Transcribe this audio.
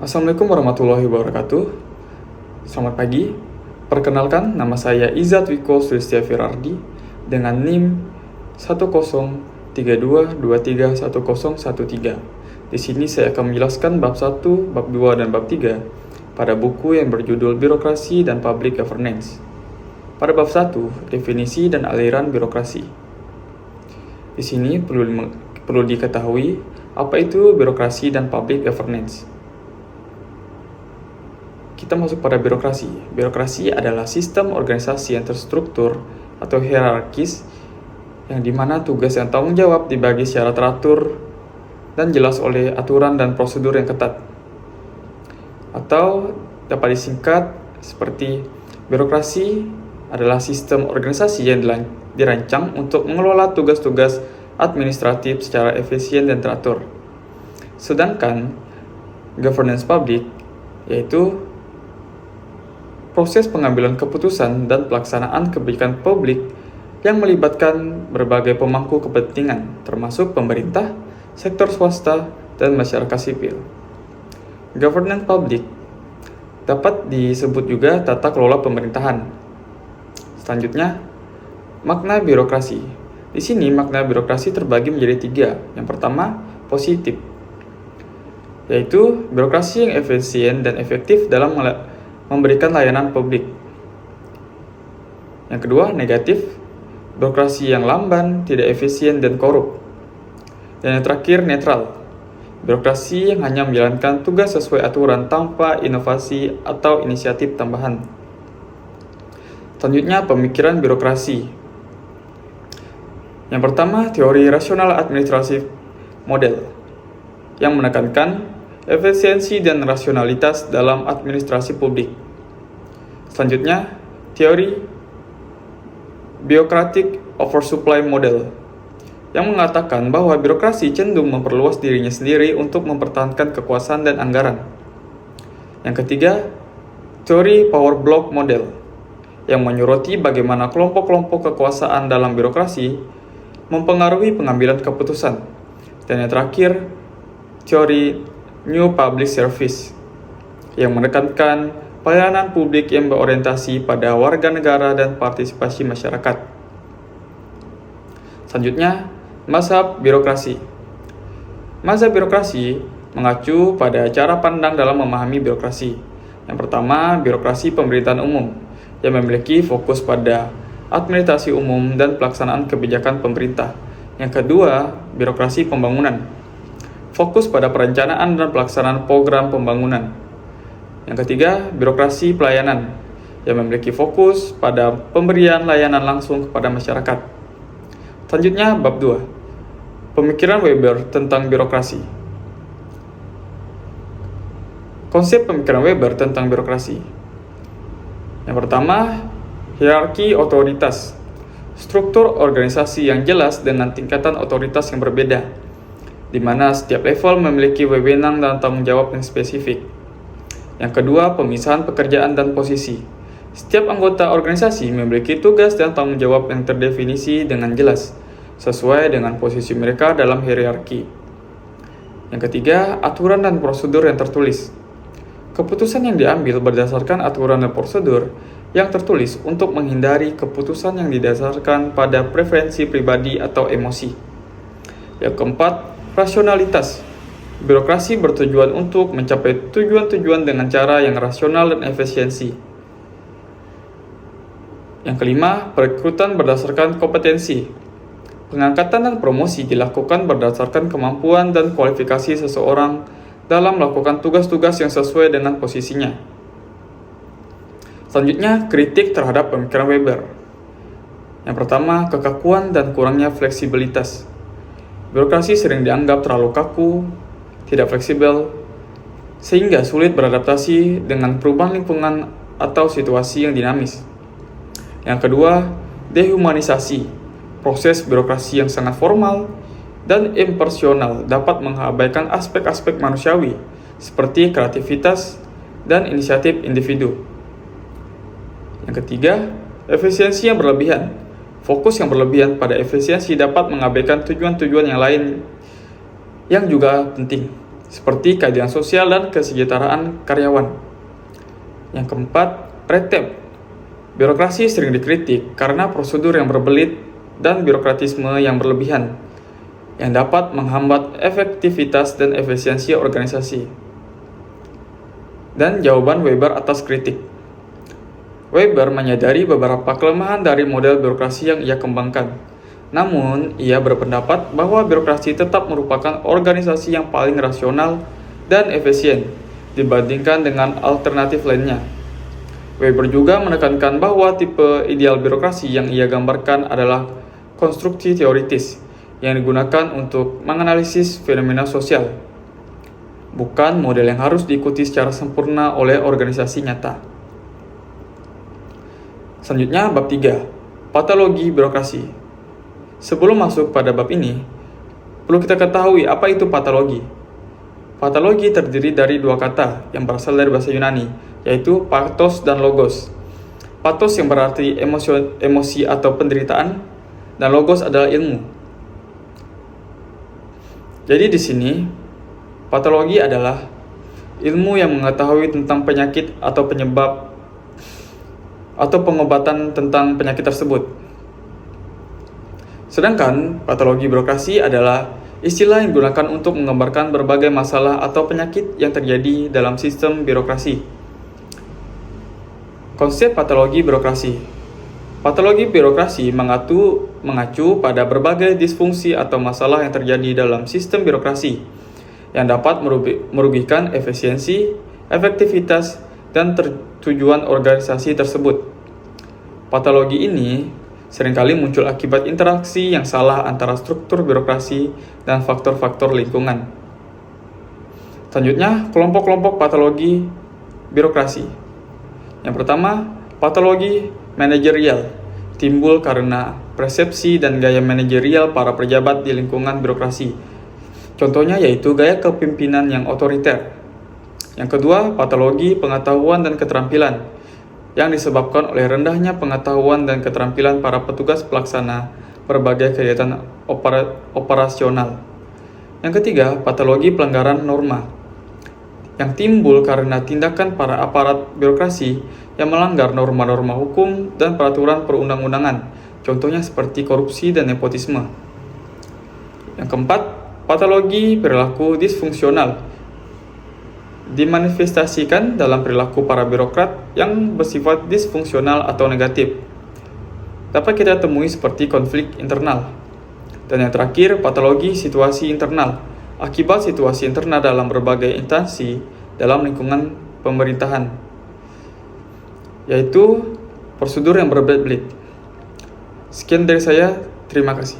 Assalamualaikum warahmatullahi wabarakatuh. Selamat pagi. Perkenalkan, nama saya Izzat Wiko Sulistya Firardi dengan NIM 10322310113. Di sini saya akan menjelaskan bab 1, bab 2, dan bab 3 pada buku yang berjudul Birokrasi dan Public Governance. Pada bab 1, definisi dan aliran birokrasi. Di sini perlu diketahui apa itu birokrasi dan public governance. Kita masuk pada birokrasi. Birokrasi adalah sistem organisasi yang terstruktur atau hierarkis yang dimana tugas dan tanggung jawab dibagi secara teratur dan jelas oleh aturan dan prosedur yang ketat. Atau dapat disingkat seperti birokrasi adalah sistem organisasi yang dirancang untuk mengelola tugas-tugas administratif secara efisien dan teratur. Sedangkan governance public yaitu proses pengambilan keputusan dan pelaksanaan kebijakan publik yang melibatkan berbagai pemangku kepentingan, termasuk pemerintah, sektor swasta, dan masyarakat sipil. Governance public dapat disebut juga tata kelola pemerintahan. Selanjutnya, makna birokrasi. Di sini makna birokrasi terbagi menjadi 3. Yang pertama, positif, yaitu birokrasi yang efisien dan efektif dalam memberikan layanan publik. Yang kedua, negatif, birokrasi yang lamban, tidak efisien, dan korup. Dan yang terakhir, netral, birokrasi yang hanya menjalankan tugas sesuai aturan tanpa inovasi atau inisiatif tambahan. Selanjutnya, pemikiran birokrasi. Yang pertama, teori rasional administratif model yang menekankan efisiensi dan rasionalitas dalam administrasi publik. Selanjutnya, teori bureaucratic oversupply model yang mengatakan bahwa birokrasi cenderung memperluas dirinya sendiri untuk mempertahankan kekuasaan dan anggaran. Yang ketiga, teori power block model yang menyoroti bagaimana kelompok-kelompok kekuasaan dalam birokrasi mempengaruhi pengambilan keputusan. Dan yang terakhir, teori New Public Service yang menekankan pelayanan publik yang berorientasi pada warga negara dan partisipasi masyarakat. Selanjutnya, mazhab birokrasi. Mazhab birokrasi mengacu pada cara pandang dalam memahami birokrasi. Yang pertama, birokrasi pemerintahan umum yang memiliki fokus pada administrasi umum dan pelaksanaan kebijakan pemerintah. Yang kedua, birokrasi pembangunan, fokus pada perencanaan dan pelaksanaan program pembangunan. Yang ketiga, birokrasi pelayanan yang memiliki fokus pada pemberian layanan langsung kepada masyarakat. Selanjutnya, bab 2. Pemikiran Weber tentang birokrasi. Konsep pemikiran Weber tentang birokrasi. Yang pertama, hierarki otoritas. Struktur organisasi yang jelas dengan tingkatan otoritas yang berbeda, di mana setiap level memiliki wewenang dan tanggung jawab yang spesifik. Yang kedua, pemisahan pekerjaan dan posisi. Setiap anggota organisasi memiliki tugas dan tanggung jawab yang terdefinisi dengan jelas, sesuai dengan posisi mereka dalam hierarki. Yang ketiga, aturan dan prosedur yang tertulis. Keputusan yang diambil berdasarkan aturan dan prosedur yang tertulis untuk menghindari keputusan yang didasarkan pada preferensi pribadi atau emosi. Yang keempat, rasionalitas. Birokrasi bertujuan untuk mencapai tujuan-tujuan dengan cara yang rasional dan efisiensi. Yang kelima, perekrutan berdasarkan kompetensi. Pengangkatan dan promosi dilakukan berdasarkan kemampuan dan kualifikasi seseorang dalam melakukan tugas-tugas yang sesuai dengan posisinya. Selanjutnya, kritik terhadap pemikiran Weber. Yang pertama, kekakuan dan kurangnya fleksibilitas. Birokrasi sering dianggap terlalu kaku, tidak fleksibel, sehingga sulit beradaptasi dengan perubahan lingkungan atau situasi yang dinamis. Yang kedua, dehumanisasi. Proses birokrasi yang sangat formal dan impersonal dapat mengabaikan aspek-aspek manusiawi seperti kreativitas dan inisiatif individu. Yang ketiga, efisiensi yang berlebihan. Fokus yang berlebihan pada efisiensi dapat mengabaikan tujuan-tujuan yang lain yang juga penting. seperti keadilan sosial dan kesejahteraan karyawan. Yang keempat, red tape. Birokrasi sering dikritik karena prosedur yang berbelit dan birokratisme yang berlebihan, yang dapat menghambat efektivitas dan efisiensi organisasi. Dan jawaban Weber atas kritik. Weber menyadari beberapa kelemahan dari model birokrasi yang ia kembangkan. Namun, ia berpendapat bahwa birokrasi tetap merupakan organisasi yang paling rasional dan efisien dibandingkan dengan alternatif lainnya. Weber juga menekankan bahwa tipe ideal birokrasi yang ia gambarkan adalah konstruksi teoritis yang digunakan untuk menganalisis fenomena sosial, bukan model yang harus diikuti secara sempurna oleh organisasi nyata. Selanjutnya, bab 3, patologi birokrasi. Sebelum masuk pada bab ini, perlu kita ketahui apa itu patologi. Patologi terdiri dari dua kata yang berasal dari bahasa Yunani, yaitu pathos dan logos. Pathos yang berarti emosi atau penderitaan, dan logos adalah ilmu. Jadi di sini, patologi adalah ilmu yang mengetahui tentang penyakit atau penyebab atau pengobatan tentang penyakit tersebut. Sedangkan patologi birokrasi adalah istilah yang digunakan untuk menggambarkan berbagai masalah atau penyakit yang terjadi dalam sistem birokrasi. Konsep patologi birokrasi. Patologi birokrasi mengacu pada berbagai disfungsi atau masalah yang terjadi dalam sistem birokrasi yang dapat merugikan efisiensi, efektivitas, dan tujuan organisasi tersebut. Patologi ini seringkali muncul akibat interaksi yang salah antara struktur birokrasi dan faktor-faktor lingkungan. Selanjutnya, kelompok-kelompok patologi birokrasi. Yang pertama, patologi manajerial, timbul karena persepsi dan gaya manajerial para pejabat di lingkungan birokrasi. Contohnya yaitu gaya kepemimpinan yang otoriter. Yang kedua, patologi pengetahuan dan keterampilan, yang disebabkan oleh rendahnya pengetahuan dan keterampilan para petugas pelaksana berbagai kegiatan operasional. Yang ketiga, patologi pelanggaran norma, yang timbul karena tindakan para aparat birokrasi yang melanggar norma-norma hukum dan peraturan perundang-undangan, contohnya seperti korupsi dan nepotisme. Yang keempat, patologi perilaku disfungsional, dimanifestasikan dalam perilaku para birokrat yang bersifat disfungsional atau negatif. Dapat kita temui seperti konflik internal. Dan yang terakhir, patologi situasi internal, akibat situasi internal dalam berbagai instansi dalam lingkungan pemerintahan, yaitu prosedur yang berbelit-belit. Sekian dari saya, terima kasih.